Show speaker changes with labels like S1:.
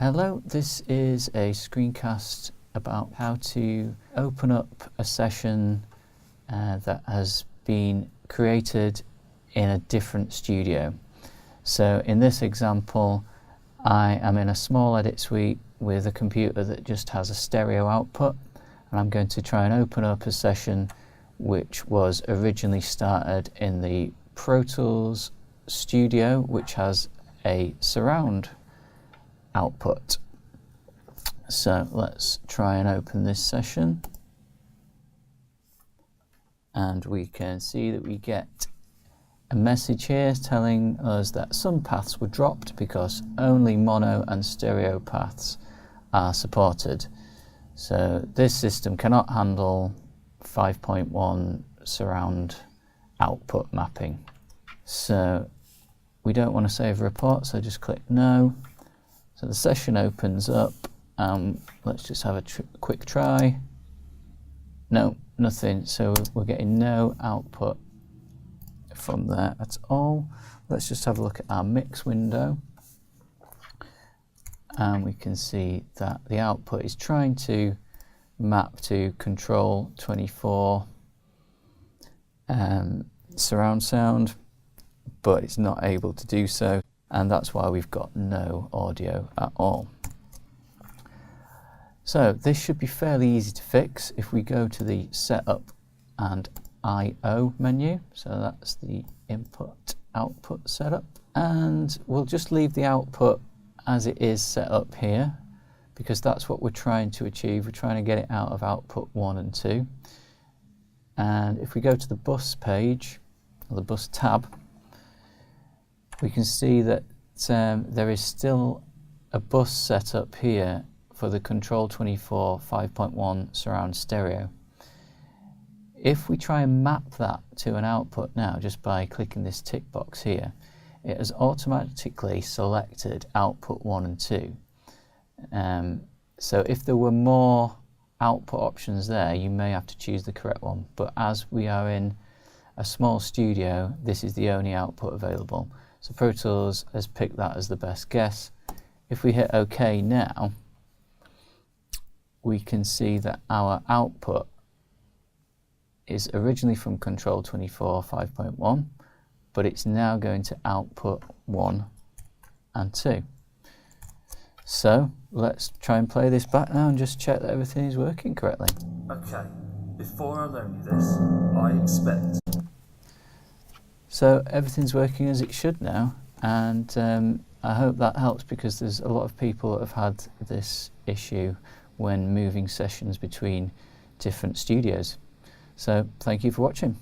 S1: Hello, this is a screencast about how to open up a session that has been created in a different studio. So in this example, I am in a small edit suite with a computer that just has a stereo output, and I'm going to try and open up a session which was originally started in the Pro Tools studio, which has a surround output. So let's try and open this session, and we can see that we get a message here telling us that some paths were dropped because only mono and stereo paths are supported. So this system cannot handle 5.1 surround output mapping. So we don't want to save a report, so just click no. So the session opens up. Let's just have a quick try. No, nothing. So we're getting no output from there at all. Let's just have a look at our mix window. And we can see that the output is trying to map to Control 24 surround sound, but it's not able to do so. And that's why we've got no audio at all. So this should be fairly easy to fix if we go to the Setup and I/O menu. So that's the Input Output Setup. And we'll just leave the output as it is set up here, because that's what we're trying to achieve. We're trying to get it out of output 1 and 2. And if we go to the bus page, or the bus tab, we can see that there is still a bus set up here for the Control 24 5.1 surround stereo. If we try and map that to an output now, just by clicking this tick box here, it has automatically selected output 1 and 2. So if there were more output options there, you may have to choose the correct one. But as we are in a small studio, this is the only output available. So Pro Tools has picked that as the best guess. If we hit OK now, we can see that our output is originally from Control 24 5.1, but it's now going to output 1 and 2. So let's try and play this back now and just check that everything is working correctly.
S2: Okay, before I loan you this, I expect...
S1: So everything's working as it should now, and I hope that helps, because there's a lot of people that have had this issue when moving sessions between different studios. So thank you for watching.